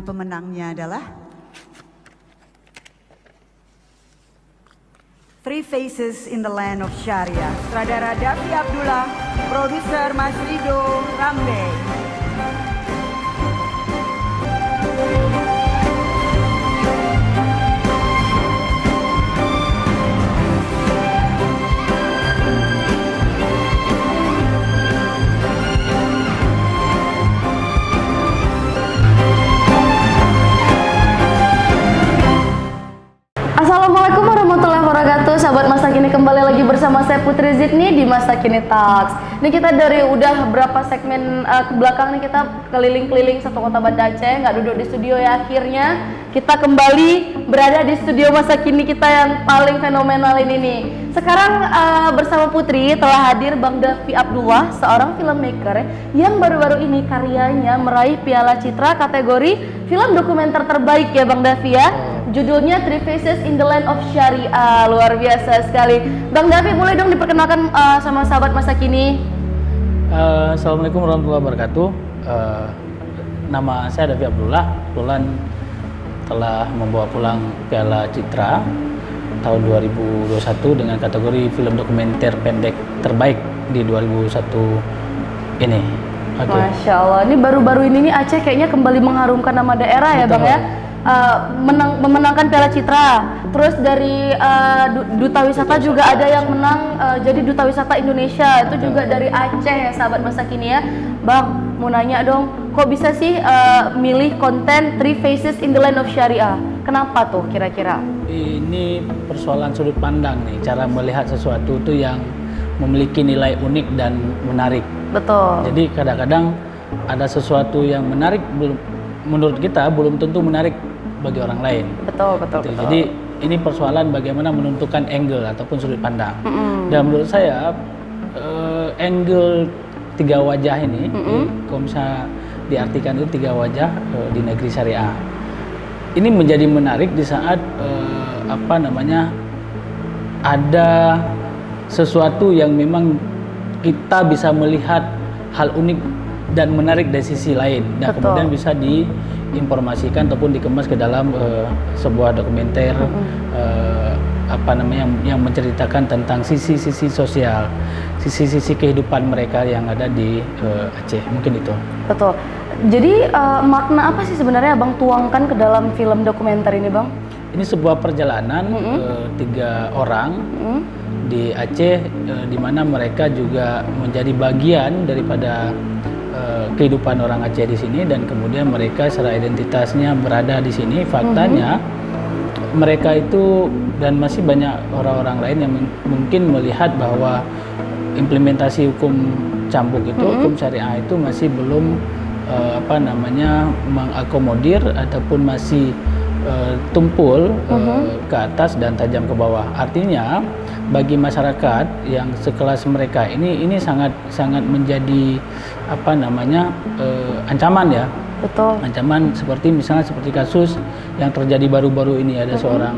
Pemenangnya adalah Three Faces in the Land of Sharia. Sutradara Davi Abdullah, produser Mas Rido Rambe. Assalamualaikum warahmatullahi wabarakatuh. Sahabat Masa Kini, kembali lagi bersama saya Putri Zidni di Masa Kini Talks. Ini kita dari udah berapa segmen ke belakang nih, kita keliling-keliling satu kota Banda Aceh, nggak duduk di studio ya. Akhirnya kita kembali berada di studio Masa Kini kita yang paling fenomenal ini nih. Sekarang bersama Putri telah hadir Bang Davi Abdullah, seorang filmmaker yang baru-baru ini karyanya meraih Piala Citra kategori film dokumenter terbaik ya Bang Davi ya. Judulnya Three Faces in the Land of Sharia. Luar biasa sekali. Bang Davi, boleh dong diperkenalkan sama sahabat Masa Kini? Assalamualaikum warahmatullahi wabarakatuh. Nama saya Davi Abdullah. Kebetulan telah membawa pulang Piala Citra tahun 2021 dengan kategori film dokumenter pendek terbaik di 2021 ini. Masya Allah, ini baru-baru ini nih Aceh kayaknya kembali mengharumkan nama daerah ya Bang ya. Memenangkan Piala Citra, terus dari Duta Wisata juga ada yang menang jadi Duta Wisata Indonesia, itu juga dari Aceh ya sahabat Masa Kini ya. Bang, mau nanya dong, kok bisa sih milih konten Three Faces in the Land of Sharia? Kenapa tuh kira-kira? Ini persoalan sudut pandang nih, cara melihat sesuatu itu yang memiliki nilai unik dan menarik. Betul. Jadi kadang-kadang ada sesuatu yang menarik menurut kita belum tentu menarik bagi orang lain. Betul. Jadi ini persoalan bagaimana menentukan angle ataupun sudut pandang. Dan menurut saya angle tiga wajah ini, kalau misalnya diartikan itu tiga wajah di negeri syariah, ini menjadi menarik di saat ada sesuatu yang memang kita bisa melihat hal unik dan menarik dari sisi lain, dan kemudian bisa diinformasikan ataupun dikemas ke dalam sebuah dokumenter yang menceritakan tentang sisi-sisi sosial, sisi-sisi kehidupan mereka yang ada di Aceh. Mungkin itu. Betul. Jadi makna apa sih sebenarnya Abang tuangkan ke dalam film dokumenter ini Bang? Ini sebuah perjalanan tiga orang di Aceh, di mana mereka juga menjadi bagian daripada kehidupan orang Aceh di sini, dan kemudian mereka secara identitasnya berada di sini. Faktanya mereka itu dan masih banyak orang-orang lain yang mungkin melihat bahwa implementasi hukum cambuk itu, hukum syariah itu masih belum mengakomodir ataupun masih tumpul ke atas dan tajam ke bawah. Artinya bagi masyarakat yang sekelas mereka ini sangat menjadi ancaman ya. Betul. Ancaman seperti misalnya seperti kasus yang terjadi baru-baru ini, ada seorang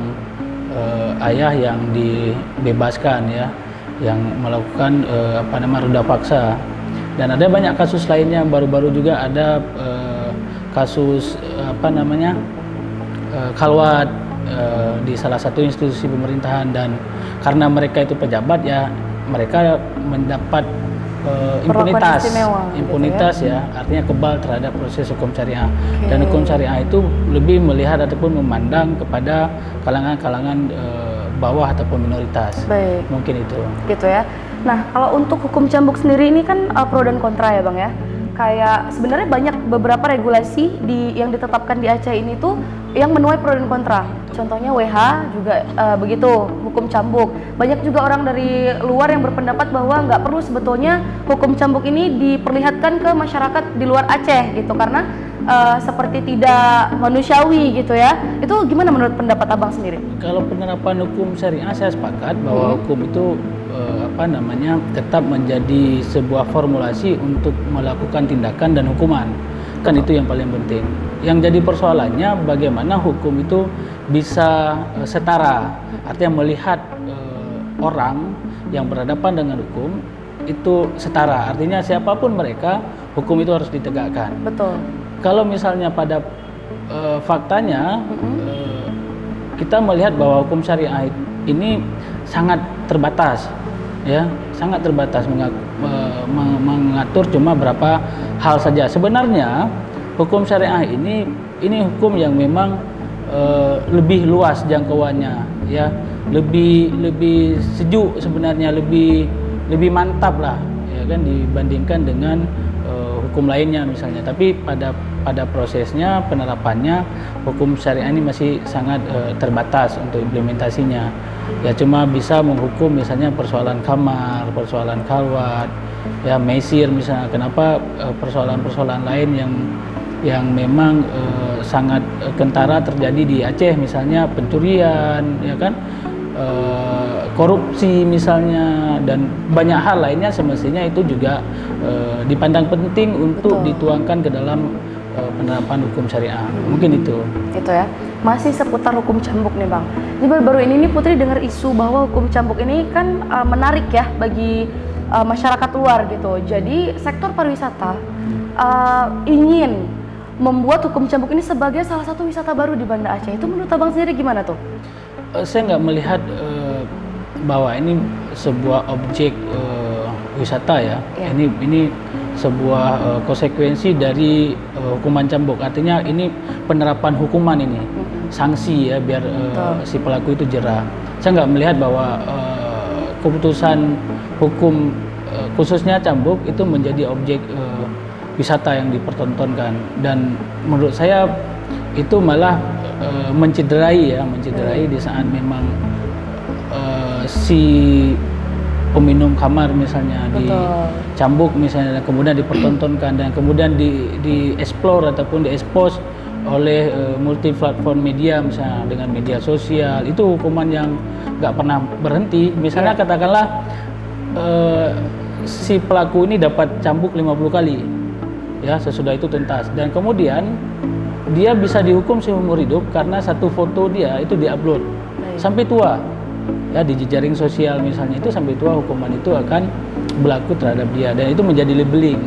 ayah yang dibebaskan ya, yang melakukan ruda paksa, dan ada banyak kasus lainnya. Baru-baru juga ada kasus khalwat di salah satu institusi pemerintahan, dan karena mereka itu pejabat ya, mereka mendapat impunitas gitu ya, artinya kebal terhadap proses hukum syariah. Dan hukum syariah itu lebih melihat ataupun memandang kepada kalangan-kalangan bawah ataupun minoritas. Baik. Mungkin itu. Gitu ya. Nah, kalau untuk hukum cambuk sendiri ini kan pro dan kontra ya Bang ya. Kayak sebenarnya banyak beberapa regulasi yang ditetapkan di Aceh ini tuh yang menuai pro dan kontra. Contohnya WH juga begitu, hukum cambuk. Banyak juga orang dari luar yang berpendapat bahwa nggak perlu sebetulnya hukum cambuk ini diperlihatkan ke masyarakat di luar Aceh gitu, karena seperti tidak manusiawi gitu ya. Itu gimana menurut pendapat Abang sendiri? Kalau penerapan hukum syariah, saya sepakat bahwa hukum itu tetap menjadi sebuah formulasi untuk melakukan tindakan dan hukuman. Kan itu yang paling penting. Yang jadi persoalannya bagaimana hukum itu bisa setara, artinya melihat orang yang berhadapan dengan hukum itu setara, artinya siapapun mereka, hukum itu harus ditegakkan. Betul. Kalau misalnya pada faktanya kita melihat bahwa hukum syariah ini sangat terbatas, ya, sangat terbatas mengatur cuma berapa hal saja. Sebenarnya hukum syariah ini hukum yang memang lebih luas jangkauannya, ya, lebih sejuk sebenarnya, lebih mantap lah, ya kan, dibandingkan dengan hukum lainnya misalnya. Tapi pada prosesnya penerapannya hukum syariah ini masih sangat terbatas untuk implementasinya. Ya cuma bisa menghukum misalnya persoalan kamar, persoalan khalwat, ya mesir misalnya. Kenapa persoalan-persoalan lain yang memang sangat kentara terjadi di Aceh misalnya, pencurian, ya kan, korupsi misalnya, dan banyak hal lainnya semestinya itu juga dipandang penting untuk dituangkan ke dalam penerapan hukum syariah. Mungkin itu ya. Masih seputar hukum cambuk nih Bang. Jadi baru-baru ini nih Putri dengar isu bahwa hukum cambuk ini kan menarik ya bagi masyarakat luar gitu. Jadi sektor pariwisata ingin membuat hukum cambuk ini sebagai salah satu wisata baru di Banda Aceh. Itu menurut Abang sendiri gimana tuh? Saya nggak melihat bahwa ini sebuah objek wisata ya. Ini sebuah konsekuensi dari hukuman cambuk. Artinya ini penerapan hukuman ini, sanksi ya, biar si pelaku itu jerah. Saya nggak melihat bahwa keputusan hukum khususnya cambuk itu menjadi objek wisata yang dipertontonkan, dan menurut saya itu malah mencederai di saat memang si peminum khamar misalnya dicambuk misalnya, dan kemudian dipertontonkan dan kemudian dieksplor ataupun diekspos oleh multi platform media misalnya dengan media sosial. Itu hukuman yang nggak pernah berhenti. Misalnya katakanlah si pelaku ini dapat cambuk 50 kali ya, sesudah itu tuntas, dan kemudian dia bisa dihukum seumur hidup karena satu foto dia itu diupload sampai tua ya di jejaring sosial misalnya, itu sampai tua hukuman itu akan berlaku terhadap dia, dan itu menjadi labeling.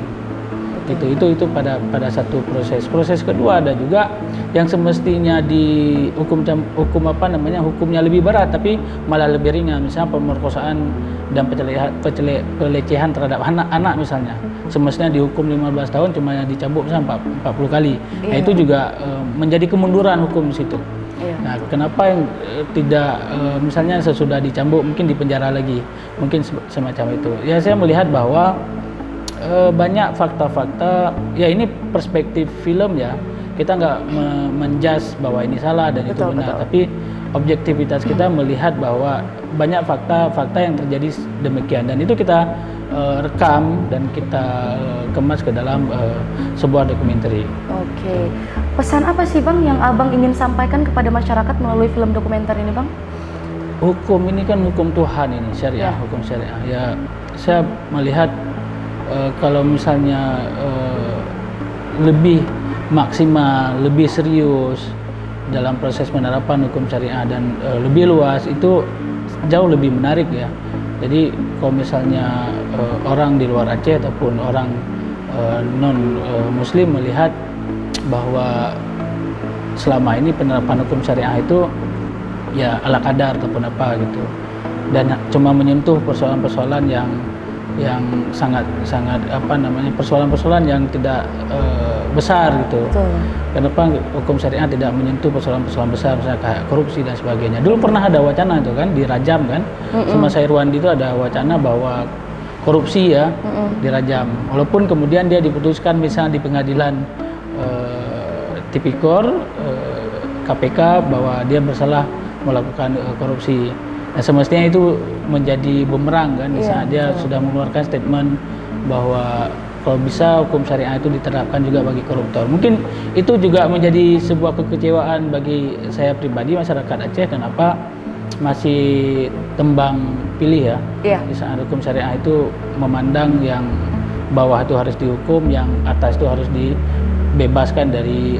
Itu pada satu proses kedua. Ada juga yang semestinya di hukumnya lebih berat tapi malah lebih ringan, misalnya pemerkosaan dan pelecehan terhadap anak misalnya, semestinya dihukum 15 tahun cuma dicambuk misalnya 40 kali. Nah itu juga menjadi kemunduran hukum di situ. Nah, kenapa yang tidak misalnya sesudah dicambuk mungkin dipenjara lagi, mungkin semacam itu. Ya saya melihat bahwa banyak fakta-fakta, ya ini perspektif film ya, kita nggak menjudge bahwa ini salah dan itu benar, tapi objektivitas kita melihat bahwa banyak fakta-fakta yang terjadi demikian, dan itu kita rekam dan kita kemas ke dalam sebuah dokumenter. Oke. Pesan apa sih Bang yang Abang ingin sampaikan kepada masyarakat melalui film dokumenter ini Bang? Hukum ini kan hukum Tuhan ini, syariah, hukum syariah. Ya, saya melihat kalau misalnya lebih maksimal, lebih serius dalam proses penerapan hukum syariah dan lebih luas, itu jauh lebih menarik ya. Jadi kalau misalnya orang di luar Aceh ataupun orang non muslim melihat bahwa selama ini penerapan hukum syariah itu ya ala kadar ataupun apa gitu, dan cuma menyentuh persoalan-persoalan yang sangat persoalan-persoalan yang tidak besar gitu. Kenapa hukum syariah tidak menyentuh persoalan-persoalan besar misalnya kayak korupsi dan sebagainya. Dulu pernah ada wacana itu kan dirajam kan, sama Sairwandi itu ada wacana bahwa korupsi ya dirajam, walaupun kemudian dia diputuskan misalnya di pengadilan tipikor KPK bahwa dia bersalah melakukan korupsi. Nah, semestinya itu menjadi bumerang kan, misalnya dia sudah mengeluarkan statement bahwa kalau bisa hukum syariah itu diterapkan juga bagi koruptor. Mungkin itu juga menjadi sebuah kekecewaan bagi saya pribadi, masyarakat Aceh. Kenapa masih tembang pilih ya. Iya. Di saat hukum syariah itu memandang yang bawah itu harus dihukum, yang atas itu harus dibebaskan dari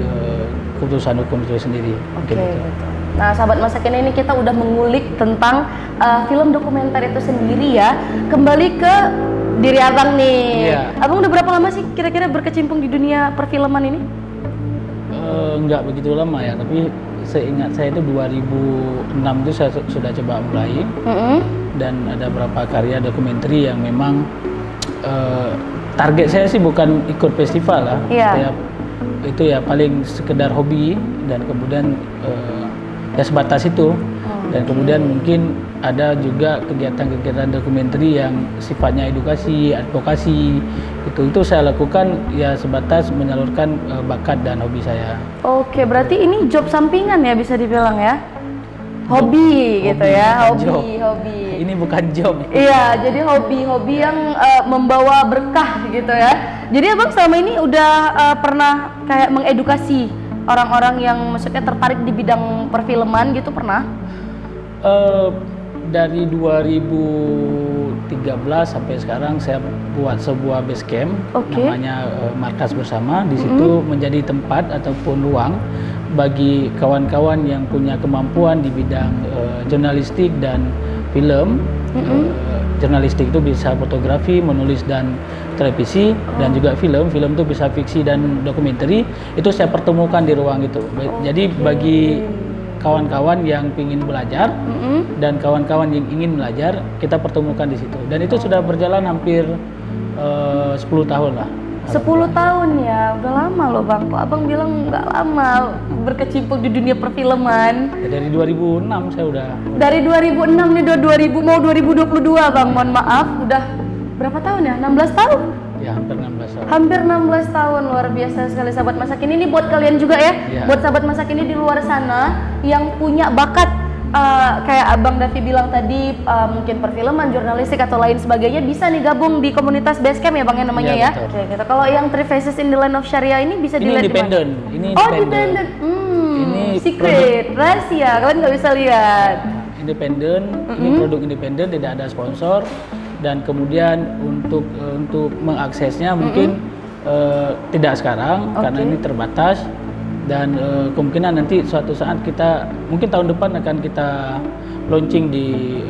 keputusan hukum itu sendiri. Oke, betul. Nah, sahabat masa kini ini kita udah mengulik tentang film dokumenter itu sendiri ya. Kembali ke diri abang nih. Iya. Abang udah berapa lama sih kira-kira berkecimpung di dunia perfilman ini? Nggak begitu lama ya, tapi seingat saya itu 2006 itu saya sudah coba mulai. Dan ada beberapa karya dokumenter yang memang target saya sih bukan ikut festival lah. Iya. Itu ya paling sekedar hobi, dan kemudian ya sebatas itu. Dan kemudian mungkin ada juga kegiatan-kegiatan dokumenter yang sifatnya edukasi, advokasi, itu saya lakukan ya sebatas menyalurkan bakat dan hobi saya. Oke, berarti ini job sampingan ya bisa dibilang ya? Hobi gitu ya, hobi. Ini bukan job. Iya, jadi hobi yang membawa berkah gitu ya. Jadi abang selama ini udah pernah kayak mengedukasi orang-orang yang maksudnya tertarik di bidang perfilman gitu, pernah? Dari 2013 sampai sekarang saya buat sebuah base camp, namanya Markas Bersama. Di situ menjadi tempat ataupun ruang bagi kawan-kawan yang punya kemampuan di bidang jurnalistik dan film. Jurnalistik itu bisa fotografi, menulis dan televisi, dan juga film itu bisa fiksi dan dokumenter. Itu saya pertemukan di ruang itu. Jadi bagi kawan-kawan yang ingin belajar dan kawan-kawan yang ingin belajar, kita pertemukan di situ. Dan itu sudah berjalan hampir 10 tahun lah. 10 tahun ya, udah lama loh bang. Kok abang bilang nggak lama berkecimpung di dunia perfilman? Ya, dari 2006 saya udah. Dari 2006 nih, 2022 bang, mohon maaf. Udah berapa tahun ya? 16 tahun? Ya, hampir 16 tahun. Hampir 16 tahun, luar biasa sekali sahabat masa kini. Ini buat kalian juga ya, buat sahabat masa kini di luar sana yang punya bakat kayak Abang Davi bilang tadi, mungkin perfilman, jurnalistik atau lain sebagainya, bisa nih gabung di komunitas Basecamp ya bang ya namanya ya. Oke, gitu. Kalau yang Three Faces in the Land of Sharia ini bisa dilihat di mana? Ini independen. Ini secret, rahasia, kalian nggak bisa lihat. Independen, ini produk independen, tidak ada sponsor. Dan kemudian untuk mengaksesnya mungkin tidak sekarang karena ini terbatas. Dan kemungkinan nanti suatu saat kita mungkin tahun depan akan kita launching di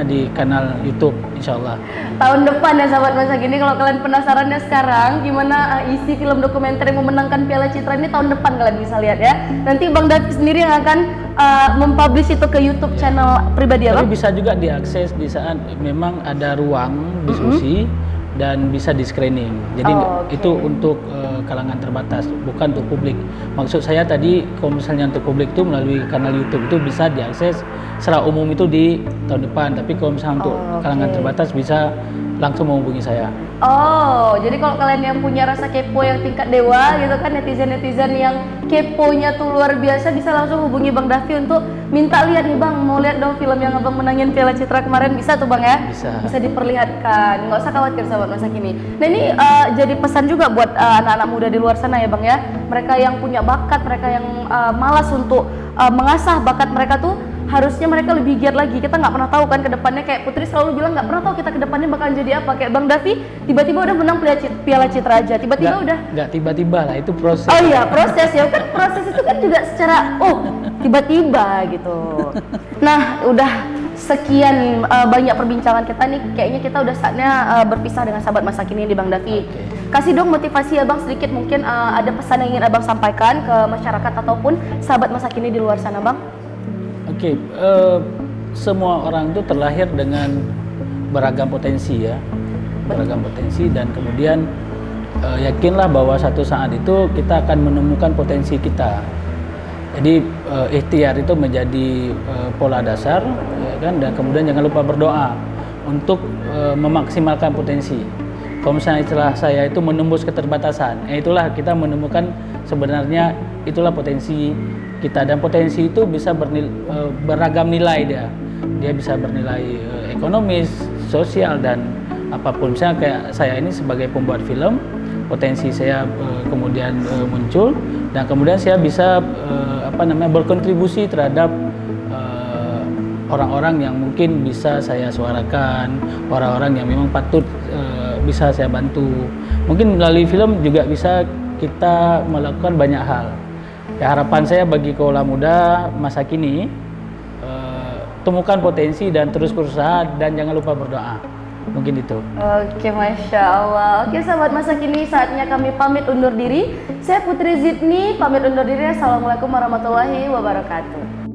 di kanal YouTube, insyaallah. Tahun depan ya sahabat masa kini. Kalau kalian penasarannya sekarang gimana isi film dokumenter yang memenangkan Piala Citra ini, tahun depan kalian bisa lihat ya. Nanti Bang Davi sendiri yang akan mempublish itu ke YouTube channel pribadi ya. Tapi bisa juga diakses di saat memang ada ruang diskusi dan bisa di screening. Jadi itu untuk kalangan terbatas, bukan untuk publik. Maksud saya tadi kalau misalnya untuk publik itu melalui kanal YouTube itu bisa diakses secara umum itu di tahun depan. Tapi kalau misalnya untuk kalangan terbatas bisa langsung menghubungi saya. Jadi kalau kalian yang punya rasa kepo yang tingkat dewa gitu kan, netizen yang keponya tuh luar biasa, bisa langsung hubungi Bang Davi untuk minta lihat nih bang, mau lihat dong film yang abang menangin Piala Citra kemarin, bisa tuh bang ya? Bisa diperlihatkan, nggak usah khawatir sahabat masa kini. Nah ini jadi pesan juga buat anak-anak muda di luar sana ya bang ya, mereka yang punya bakat, mereka yang malas untuk mengasah bakat mereka tuh, harusnya mereka lebih giat lagi. Kita nggak pernah tahu kan ke depannya, kayak Putri selalu bilang nggak pernah tahu kita ke depannya bakalan jadi apa. Kayak Bang Davi tiba-tiba udah menang Piala Citra aja, tiba-tiba udah. Nggak tiba-tiba lah, itu proses. Oh iya, proses ya kan, proses itu kan juga secara tiba-tiba gitu. Nah, udah sekian banyak perbincangan kita nih, kayaknya kita udah saatnya berpisah dengan sahabat masa kini di Bang Davi. Kasih dong motivasi abang sedikit, mungkin ada pesan yang ingin abang sampaikan ke masyarakat ataupun sahabat masa kini di luar sana bang. Semua orang itu terlahir dengan beragam potensi ya, beragam potensi, dan kemudian yakinlah bahwa satu saat itu kita akan menemukan potensi kita. Jadi ikhtiar itu menjadi pola dasar, ya kan? Dan kemudian jangan lupa berdoa untuk memaksimalkan potensi. Kalau misalnya istilah saya itu menembus keterbatasan, itulah kita menemukan sebenarnya itulah potensi kita, dan potensi itu bisa beragam nilai dia bisa bernilai ekonomis, sosial, dan apapun. Misalnya kayak saya ini sebagai pembuat film, potensi saya kemudian muncul, dan kemudian saya bisa berkontribusi terhadap orang-orang yang mungkin bisa saya suarakan, orang-orang yang memang patut bisa saya bantu. Mungkin melalui film juga bisa kita melakukan banyak hal. Ya, harapan saya bagi kaula muda masa kini, temukan potensi dan terus berusaha dan jangan lupa berdoa. Mungkin itu. Oke, Masya Allah. Oke, sahabat masa kini, saatnya kami pamit undur diri. Saya Putri Zidni, pamit undur diri. Assalamualaikum warahmatullahi wabarakatuh.